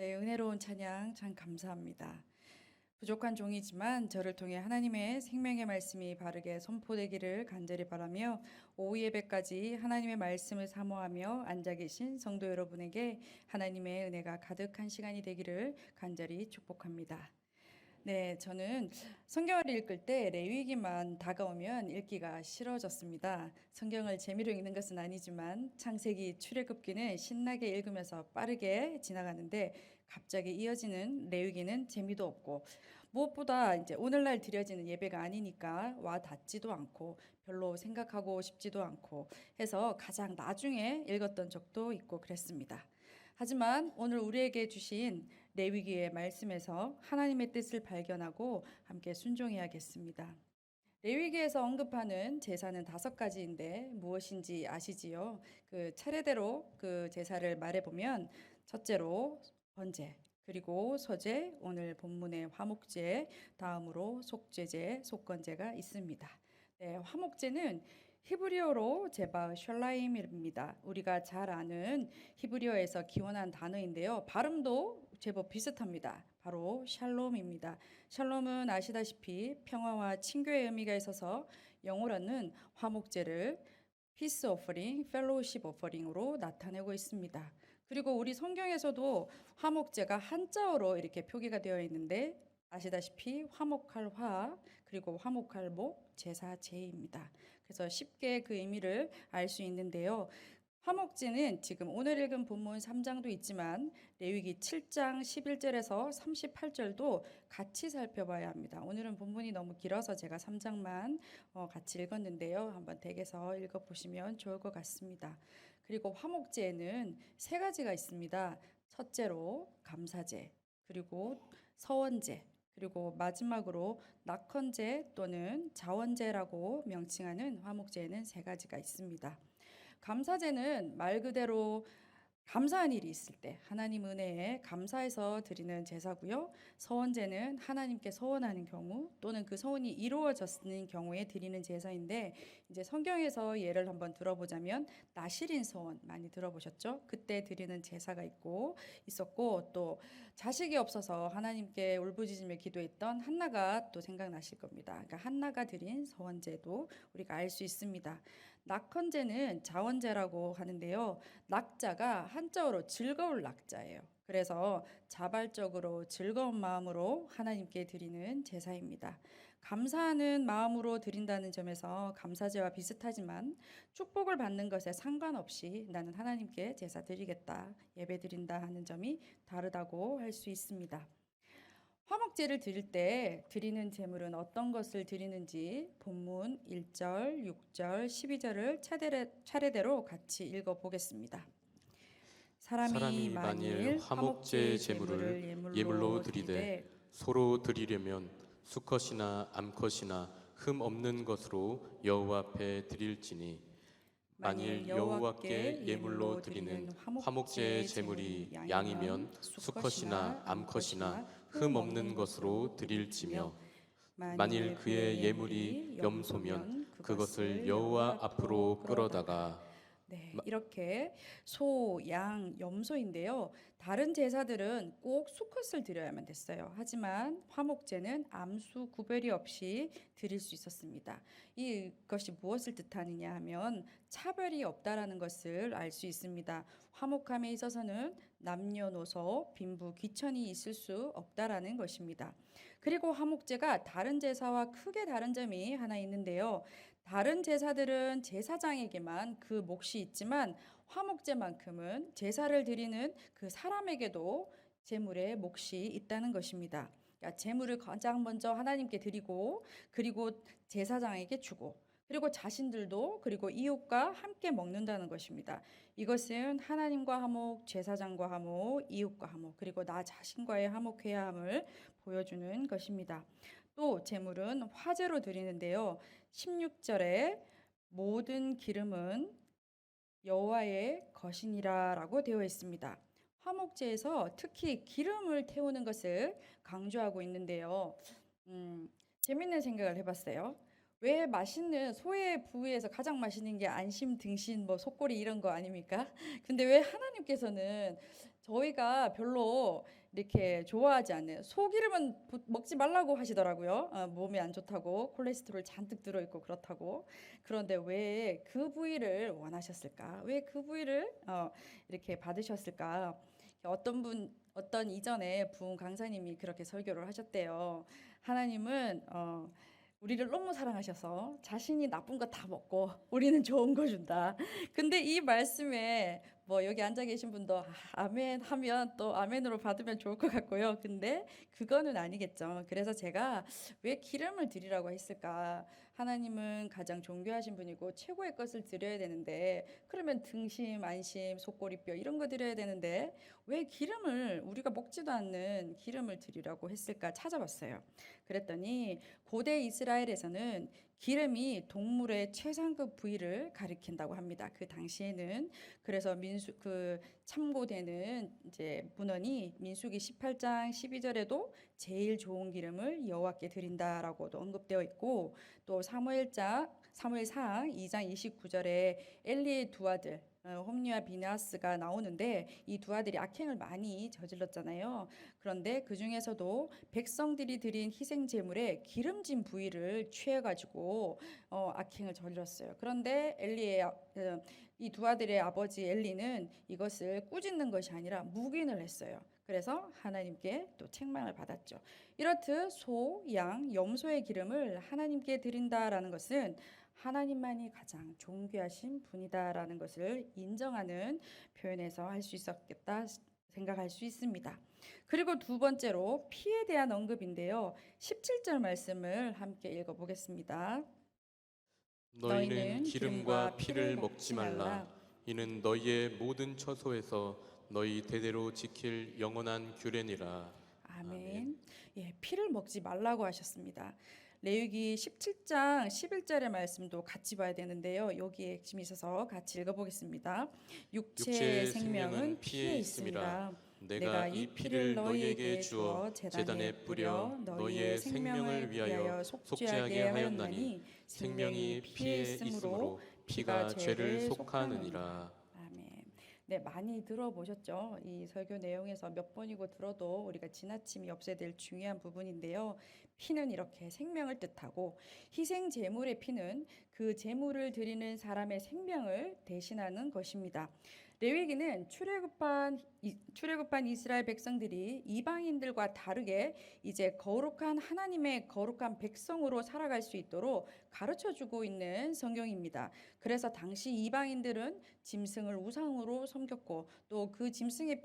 네, 은혜로운 찬양 참 감사합니다. 부족한 종이지만 저를 통해 하나님의 생명의 말씀이 바르게 선포되기를 간절히 바라며 오후 예배까지 하나님의 말씀을 사모하며 앉아 계신 성도 여러분에게 하나님의 은혜가 가득한 시간이 되기를 간절히 축복합니다. 네, 저는 성경을 읽을 때 레위기만 다가오면 읽기가 싫어졌습니다. 성경을 재미로 읽는 것은 아니지만 창세기 출애굽기는 신나게 읽으면서 빠르게 지나가는데 갑자기 이어지는 레위기는 재미도 없고 무엇보다 이제 오늘날 드려지는 예배가 아니니까 와 닿지도 않고 별로 생각하고 싶지도 않고 해서 가장 나중에 읽었던 적도 있고 그랬습니다. 하지만 오늘 우리에게 주신 레위기의 말씀에서 하나님의 뜻을 발견하고 함께 순종해야겠습니다. 레위기에서 언급하는 제사는 5가지인데 무엇인지 아시지요? 그 차례대로 그 제사를 말해보면 첫째로 번제, 그리고 소제, 오늘 본문의 화목제, 다음으로 속죄제, 속건제가 있습니다. 네, 화목제는 히브리어로 제바 샬라임입니다. 우리가 잘 아는 히브리어에서 기원한 단어인데요. 발음도 제법 비슷합니다. 바로 샬롬입니다. 샬롬은 아시다시피 평화와 친교의 의미가 있어서 영어로는 화목제를 피스 오퍼링, 펠로우십 오퍼링으로 나타내고 있습니다. 그리고 우리 성경에서도 화목제가 한자어로 이렇게 표기가 되어 있는데 아시다시피 화목할 화 그리고 화목할 목 제사제입니다. 그래서 쉽게 그 의미를 알 수 있는데요. 화목제는 지금 오늘 읽은 본문 3장도 있지만 레위기 7장 11절에서 38절도 같이 살펴봐야 합니다. 오늘은 본문이 너무 길어서 제가 3장만 같이 읽었는데요. 한번 댁에서 읽어보시면 좋을 것 같습니다. 그리고 화목제에는 3가지가 있습니다. 첫째로 감사제, 그리고 서원제, 그리고 마지막으로 낙헌제 또는 자원제라고 명칭하는 화목제에는 3가지가 있습니다. 감사제는 말 그대로 감사한 일이 있을 때 하나님 은혜에 감사해서 드리는 제사고요. 서원제는 하나님께 서원하는 경우 또는 그 서원이 이루어졌는 경우에 드리는 제사인데 이제 성경에서 예를 한번 들어보자면 나실인 서원 많이 들어보셨죠? 그때 드리는 제사가 있었고 또 자식이 없어서 하나님께 울부짖으며 기도했던 한나가 또 생각나실 겁니다. 그러니까 한나가 드린 서원제도 우리가 알 수 있습니다. 낙헌제는 자원제라고 하는데요. 낙자가 한자어로 즐거울 낙자예요. 그래서 자발적으로 즐거운 마음으로 하나님께 드리는 제사입니다. 감사하는 마음으로 드린다는 점에서 감사제와 비슷하지만 축복을 받는 것에 상관없이 나는 하나님께 제사 드리겠다, 예배 드린다 하는 점이 다르다고 할 수 있습니다. 화목제를 드릴 때 드리는 제물은 어떤 것을 드리는지 본문 1절, 6절, 12절을 차례대로 같이 읽어보겠습니다. 사람이 사람이 만일 만일 화목제 제물을 예물로 드리되 소로 드리려면 수컷이나 암컷이나 흠 없는 것으로 여호와 앞에 드릴지니 만일 여호와께 예물로 드리는 화목제 제물이 양이면 수컷이나 암컷이나 흠 없는 것으로 드릴지며 만일 그의 예물이 염소면 그것을 여호와 앞으로 끌어다가 네, 이렇게 소, 양, 염소인데요. 다른 제사들은 꼭 수컷을 드려야만 됐어요. 하지만 화목제는 암수 구별이 없이 드릴 수 있었습니다. 이것이 무엇을 뜻하느냐 하면 차별이 없다라는 것을 알 수 있습니다. 화목함에 있어서는 남녀노소, 빈부, 귀천이 있을 수 없다라는 것입니다. 그리고 화목제가 다른 제사와 크게 다른 점이 하나 있는데요. 다른 제사들은 제사장에게만 그 몫이 있지만 화목제만큼은 제사를 드리는 그 사람에게도 제물의 몫이 있다는 것입니다. 그러니까 제물을 가장 먼저 하나님께 드리고 그리고 제사장에게 주고 그리고 자신들도 그리고 이웃과 함께 먹는다는 것입니다. 이것은 하나님과 화목, 제사장과 화목, 이웃과 화목, 그리고 나 자신과의 화목해야 함을 보여주는 것입니다. 또 제물은 화제로 드리는데요. 16절에 모든 기름은 여호와의 것이니라라고 되어 있습니다. 화목제에서 특히 기름을 태우는 것을 강조하고 있는데요. 재밌는 생각을 해봤어요. 왜 맛있는 소의 부위에서 가장 맛있는 게 안심, 등심, 뭐 속꼬리 이런 거 아닙니까? 근데 왜 하나님께서는 저희가 별로 이렇게 좋아하지 않는 소기름은 먹지 말라고 하시더라고요. 몸에 안 좋다고 콜레스테롤 잔뜩 들어있고 그렇다고. 그런데 왜 그 부위를 원하셨을까? 왜 그 부위를 이렇게 받으셨을까? 어떤 이전에 부흥 강사님이 그렇게 설교를 하셨대요. 하나님은 우리를 너무 사랑하셔서 자신이 나쁜 거 다 먹고 우리는 좋은 거 준다. 근데 이 말씀에 뭐 여기 앉아 계신 분도 아멘 하면 또 아멘으로 받으면 좋을 것 같고요. 근데 그거는 아니겠죠. 그래서 제가 왜 기름을 드리라고 했을까? 하나님은 가장 존귀하신 분이고 최고의 것을 드려야 되는데 그러면 등심, 안심, 속꼬리뼈 이런 거 드려야 되는데 왜 기름을 우리가 먹지도 않는 기름을 드리라고 했을까 찾아봤어요. 그랬더니 고대 이스라엘에서는 기름이 동물의 최상급 부위를 가리킨다고 합니다. 그 당시에는 그래서 참고되는 이제 문헌이 민수기 18장 12절에도 제일 좋은 기름을 여호와께 드린다라고도 언급되어 있고 또 사무엘상 2장 29절에 엘리의 두 아들 홈리와 비나스가 나오는데 이 두 아들이 악행을 많이 저질렀잖아요. 그런데 그 중에서도 백성들이 드린 희생 제물에 기름진 부위를 취해가지고 악행을 저질렀어요. 그런데 이 두 아들의 아버지 엘리는 이것을 꾸짖는 것이 아니라 묵인을 했어요. 그래서 하나님께 또 책망을 받았죠. 이렇듯 소, 양, 염소의 기름을 하나님께 드린다라는 것은 하나님만이 가장 존귀하신 분이다라는 것을 인정하는 표현에서 할 수 있었겠다 생각할 수 있습니다. 그리고 두 번째로 피에 대한 언급인데요. 17절 말씀을 함께 읽어보겠습니다. 너희는 기름과 피를 먹지 말라. 이는 너희의 모든 처소에서 너희 대대로 지킬 영원한 규례니라. 아멘. 예, 피를 먹지 말라고 하셨습니다. 레위기 17장 11절의 말씀도 같이 봐야 되는데요. 여기에 핵심이 있어서 같이 읽어보겠습니다. 육체의 생명은 피에 있습니다. 내가 이 피를 너희에게 주어 제단에 뿌려 너희의 생명을 위하여 속죄하게 하였나니 생명이 피에 있으므로 피가 죄를 속하느니라. 아멘. 네, 많이 들어보셨죠? 이 설교 내용에서 몇 번이고 들어도 우리가 지나침이 없어야 될 중요한 부분인데요. 피는 이렇게 생명을 뜻하고 희생 제물의 피는 그 제물을 드리는 사람의 생명을 대신하는 것입니다. 레위기는 출애굽한 이스라엘 백성들이 이방인들과 다르게 이제 거룩한 하나님의 거룩한 백성으로 살아갈 수 있도록 가르쳐주고 있는 성경입니다. 그래서 당시 이방인들은 짐승을 우상으로 섬겼고 또 그 짐승의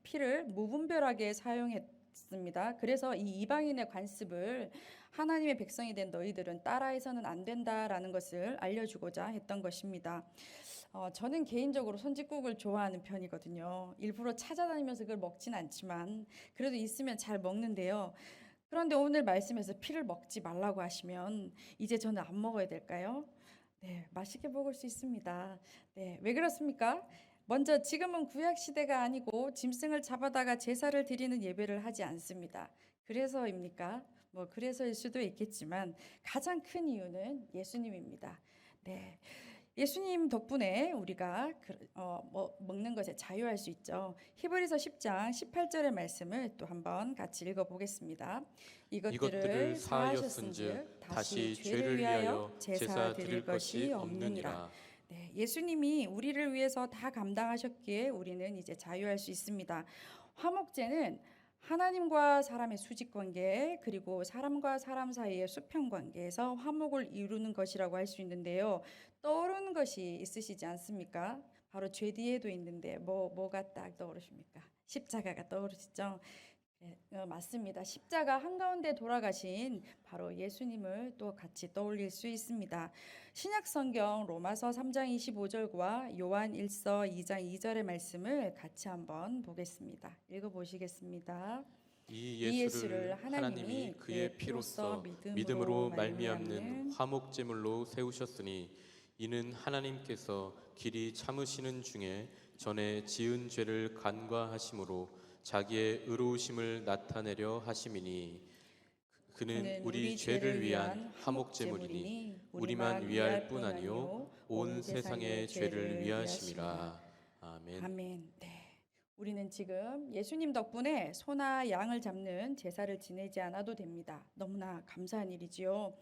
피를 무분별하게 사용했습니다. 그래서 이 이방인의 관습을 하나님의 백성이 된 너희들은 따라해서는 안 된다라는 것을 알려주고자 했던 것입니다. 저는 개인적으로 손짓국을 좋아하는 편이거든요. 일부러 찾아다니면서 그걸 먹진 않지만 그래도 있으면 잘 먹는데요. 그런데 오늘 말씀에서 피를 먹지 말라고 하시면 이제 저는 안 먹어야 될까요? 네, 맛있게 먹을 수 있습니다. 네, 왜 그렇습니까? 먼저 지금은 구약 시대가 아니고 짐승을 잡아다가 제사를 드리는 예배를 하지 않습니다. 그래서입니까? 뭐 그래서일 수도 있겠지만 가장 큰 이유는 예수님입니다. 네. 예수님 덕분에 우리가 먹는 것에 자유할 수 있죠. 히브리서 10장 18절의 말씀을 또 한번 같이 읽어보겠습니다. 이것들을 사하셨은즉 다시 죄를 위하여 제사 드릴 것이 없느니라. 네, 예수님이 우리를 위해서 다 감당하셨기에 우리는 이제 자유할 수 있습니다. 화목제는 하나님과 사람의 수직관계 그리고 사람과 사람 사이의 수평관계에서 화목을 이루는 것이라고 할 수 있는데요. 떠오르는 것이 있으시지 않습니까? 바로 죄 뒤에도 있는데 뭐가 딱 떠오르십니까? 십자가가 떠오르시죠? 네, 맞습니다. 십자가 한가운데 돌아가신 바로 예수님을 또 같이 떠올릴 수 있습니다. 신약 성경 로마서 3장 25절과 요한 1서 2장 2절의 말씀을 같이 한번 보겠습니다. 읽어보시겠습니다. 이 예수를 하나님이 그의 피로써 믿음으로 말미암는 화목제물로 세우셨으니 이는 하나님께서 길이 참으시는 중에 전에 지은 죄를 간과하심으로 자기의 의로우심을 나타내려 하심이니 그는 우리 죄를 위한 화목제물이니 우리만 위할 뿐 아니요 온 세상의 죄를 위하심이라. 아멘. 아멘. 네. 우리는 지금 예수님 덕분에 소나 양을 잡는 제사를 지내지 않아도 됩니다. 너무나 감사한 일이지요.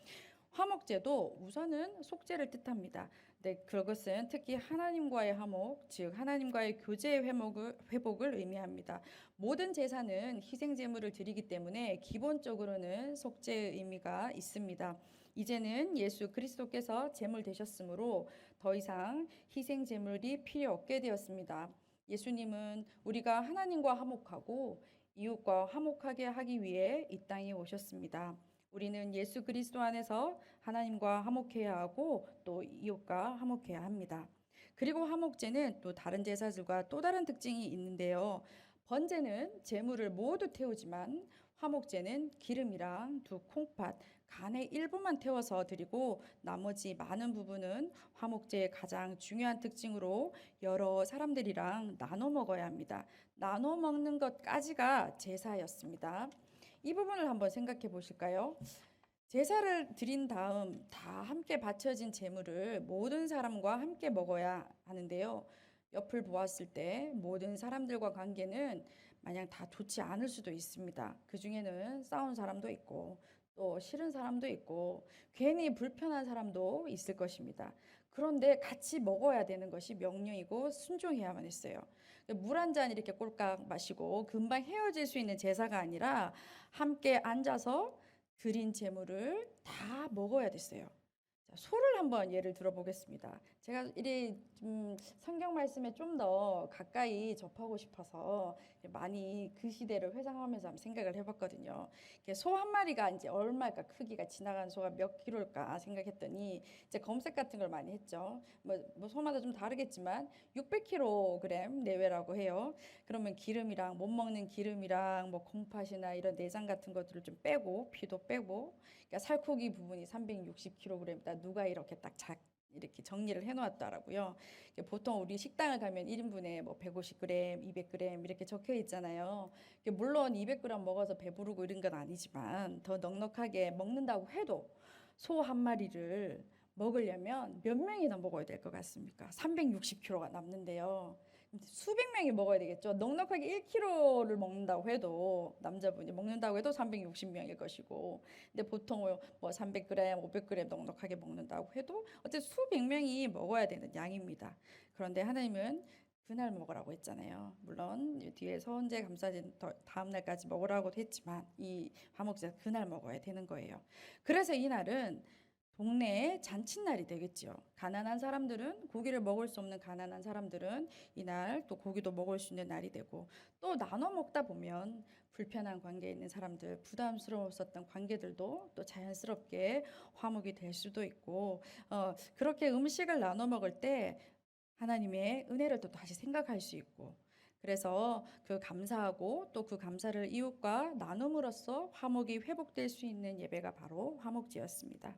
화목제도 우선은 속죄를 뜻합니다. 네, 그것은 특히 하나님과의 화목, 즉 하나님과의 교제의 회복을 의미합니다. 모든 제사는 희생 제물을 드리기 때문에 기본적으로는 속죄의 의미가 있습니다. 이제는 예수 그리스도께서 제물 되셨으므로 더 이상 희생 제물이 필요 없게 되었습니다. 예수님은 우리가 하나님과 화목하고 이웃과 화목하게 하기 위해 이 땅에 오셨습니다. 우리는 예수 그리스도 안에서 하나님과 화목해야 하고 또 이웃과 화목해야 합니다. 그리고 화목제는 또 다른 제사들과 또 다른 특징이 있는데요. 번제는 제물을 모두 태우지만 화목제는 기름이랑 두 콩팥, 간의 일부만 태워서 드리고 나머지 많은 부분은 화목제의 가장 중요한 특징으로 여러 사람들이랑 나눠 먹어야 합니다. 나눠 먹는 것까지가 제사였습니다. 이 부분을 한번 생각해 보실까요? 제사를 드린 다음 다 함께 바쳐진 제물을 모든 사람과 함께 먹어야 하는데요. 옆을 보았을 때 모든 사람들과 관계는 마냥 다 좋지 않을 수도 있습니다. 그 중에는 싸운 사람도 있고 또 싫은 사람도 있고 괜히 불편한 사람도 있을 것입니다. 그런데 같이 먹어야 되는 것이 명령이고 순종해야만 했어요. 물 한 잔 이렇게 꼴깍 마시고 금방 헤어질 수 있는 제사가 아니라 함께 앉아서 드린 제물을 다 먹어야 됐어요. 자, 소를 한번 예를 들어보겠습니다. 제가 이 성경 말씀에 좀 더 가까이 접하고 싶어서 많이 그 시대를 회상하면서 한번 생각을 해봤거든요. 소 한 마리가 이제 얼마일까 크기가 지나가는 소가 몇 킬로일까 생각했더니 이제 검색 같은 걸 많이 했죠. 뭐 소마다 좀 다르겠지만 600kg 내외라고 해요. 그러면 기름이랑 못 먹는 기름이랑 뭐 콩팥이나 이런 내장 같은 것들을 좀 빼고 피도 빼고 그러니까 살코기 부분이 360kg이다. 누가 이렇게 이렇게 정리를 해놓았더라고요. 보통 우리 식당을 가면 1인분에 뭐 150g, 200g 이렇게 적혀 있잖아요. 물론 200g 먹어서 배부르고 이런 건 아니지만 더 넉넉하게 먹는다고 해도 소 한 마리를 먹으려면 몇 명이나 먹어야 될 것 같습니까? 360kg가 남는데요. 수백 명이 먹어야 되겠죠. 넉넉하게 1kg를 먹는다고 해도 남자분이 먹는다고 해도 360명일 것이고, 근데 보통 뭐 300g, 500g 넉넉하게 먹는다고 해도 어쨌든 수백 명이 먹어야 되는 양입니다. 그런데 하나님은 그날 먹으라고 했잖아요. 물론 뒤에 서은제 감사진 다음 날까지 먹으라고도 했지만 이 화목제사 그날 먹어야 되는 거예요. 그래서 이날은 동네의 잔칫날이 되겠죠. 가난한 사람들은 고기를 먹을 수 없는 가난한 사람들은 이날 또 고기도 먹을 수 있는 날이 되고 또 나눠 먹다 보면 불편한 관계에 있는 사람들, 부담스러웠었던 관계들도 또 자연스럽게 화목이 될 수도 있고 그렇게 음식을 나눠 먹을 때 하나님의 은혜를 또 다시 생각할 수 있고 그래서 그 감사하고 또 그 감사를 이웃과 나눔으로써 화목이 회복될 수 있는 예배가 바로 화목제였습니다.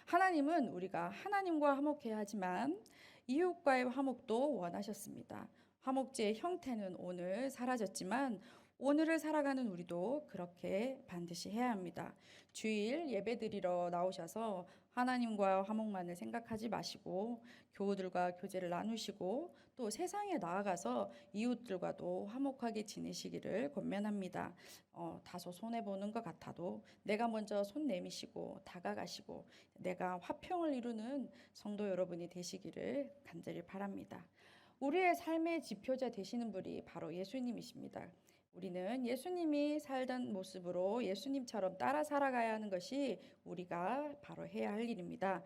하나님은 우리가 하나님과 화목해야 하지만 이웃과의 화목도 원하셨습니다. 화목제의 형태는 오늘 사라졌지만 오늘을 살아가는 우리도 그렇게 반드시 해야 합니다. 주일 예배드리러 나오셔서 하나님과 화목만을 생각하지 마시고 교우들과 교제를 나누시고 또 세상에 나아가서 이웃들과도 화목하게 지내시기를 권면합니다. 다소 손해보는 것 같아도 내가 먼저 손 내미시고 다가가시고 내가 화평을 이루는 성도 여러분이 되시기를 간절히 바랍니다. 우리의 삶의 지표자 되시는 분이 바로 예수님이십니다. 우리는 예수님이 살던 모습으로 예수님처럼 따라 살아가야 하는 것이 우리가 바로 해야 할 일입니다.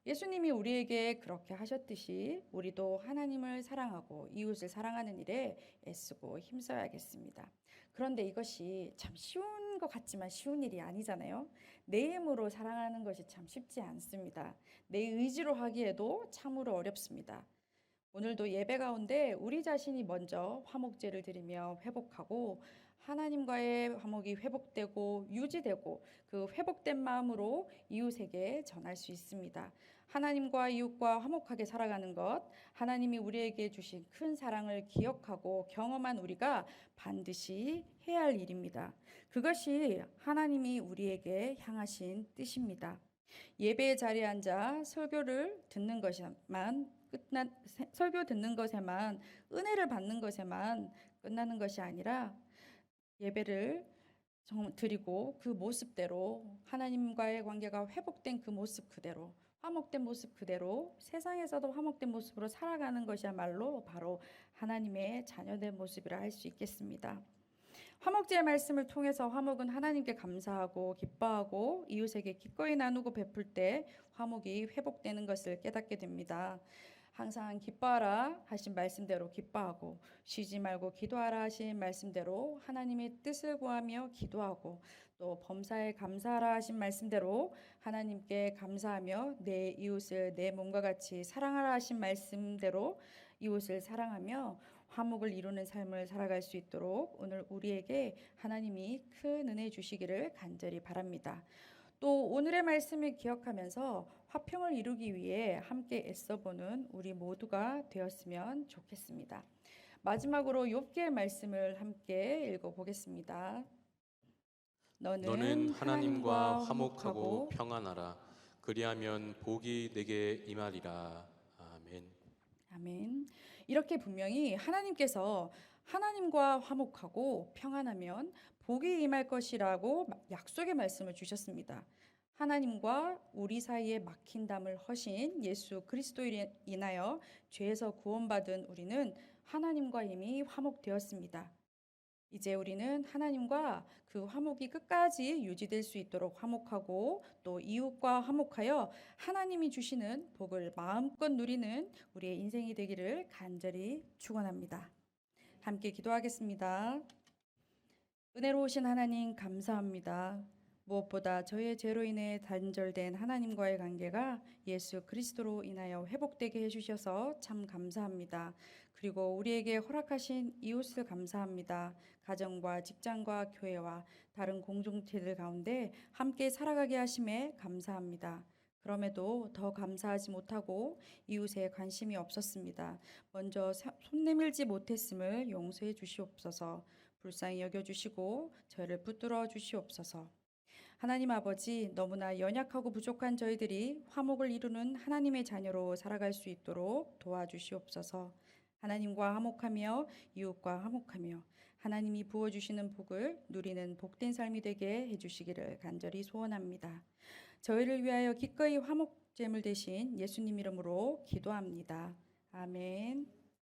예수님이 우리에게 그렇게 하셨듯이 우리도 하나님을 사랑하고 이웃을 사랑하는 일에 애쓰고 힘써야겠습니다. 그런데 이것이 참 쉬운 것 같지만 쉬운 일이 아니잖아요. 내 힘으로 사랑하는 것이 참 쉽지 않습니다. 내 의지로 하기에도 참으로 어렵습니다. 오늘도 예배 가운데 우리 자신이 먼저 화목제를 드리며 회복하고 하나님과의 화목이 회복되고 유지되고 그 회복된 마음으로 이웃에게 전할 수 있습니다. 하나님과 이웃과 화목하게 살아가는 것, 하나님이 우리에게 주신 큰 사랑을 기억하고 경험한 우리가 반드시 해야 할 일입니다. 그것이 하나님이 우리에게 향하신 뜻입니다. 예배의 자리에 앉아 설교를 듣는 것만 설교 듣는 것에만, 은혜를 받는 것에만 끝나는 것이 아니라 예배를 드리고 그 모습대로 하나님과의 관계가 회복된 그 모습 그대로, 화목된 모습 그대로 세상에서도 화목된 모습으로 살아가는 것이야말로 바로 하나님의 자녀된 모습이라 할 수 있겠습니다. 화목제의 말씀을 통해서 화목은 하나님께 감사하고 기뻐하고 이웃에게 기꺼이 나누고 베풀 때 화목이 회복되는 것을 깨닫게 됩니다. 항상 기뻐하라 하신 말씀대로 기뻐하고 쉬지 말고 기도하라 하신 말씀대로 하나님의 뜻을 구하며 기도하고 또 범사에 감사하라 하신 말씀대로 하나님께 감사하며 내 이웃을 내 몸과 같이 사랑하라 하신 말씀대로 이웃을 사랑하며 화목을 이루는 삶을 살아갈 수 있도록 오늘 우리에게 하나님이 큰 은혜 주시기를 간절히 바랍니다. 또 오늘의 말씀을 기억하면서 화평을 이루기 위해 함께 애써보는 우리 모두가 되었으면 좋겠습니다. 마지막으로 욥기의 말씀을 함께 읽어보겠습니다. 너는 하나님과 화목하고 평안하라. 그리하면 복이 내게 임하리라. 아멘. 아멘. 이렇게 분명히 하나님께서 하나님과 화목하고 평안하면 복이 임할 것이라고 약속의 말씀을 주셨습니다. 하나님과 우리 사이에 막힌 담을 허신 예수 그리스도로 인하여 죄에서 구원받은 우리는 하나님과 이미 화목되었습니다. 이제 우리는 하나님과 그 화목이 끝까지 유지될 수 있도록 화목하고 또 이웃과 화목하여 하나님이 주시는 복을 마음껏 누리는 우리의 인생이 되기를 간절히 축원합니다. 함께 기도하겠습니다. 은혜로우신 하나님 감사합니다. 무엇보다 저의 죄로 인해 단절된 하나님과의 관계가 예수 그리스도로 인하여 회복되게 해주셔서 참 감사합니다. 그리고 우리에게 허락하신 이웃을 감사합니다. 가정과 직장과 교회와 다른 공동체들 가운데 함께 살아가게 하심에 감사합니다. 그럼에도 더 감사하지 못하고 이웃에 관심이 없었습니다. 먼저 손 내밀지 못했음을 용서해 주시옵소서. 불쌍히 여겨주시고 저희를 붙들어 주시옵소서. 하나님 아버지, 너무나 연약하고 부족한 저희들이 화목을 이루는 하나님의 자녀로 살아갈 수 있도록 도와주시옵소서. 하나님과 화목하며 이웃과 화목하며 하나님이 부어주시는 복을 누리는 복된 삶이 되게 해주시기를 간절히 소원합니다. 저희를 위하여 기꺼이 화목제물 되신 예수님 이름으로 기도합니다. 아멘.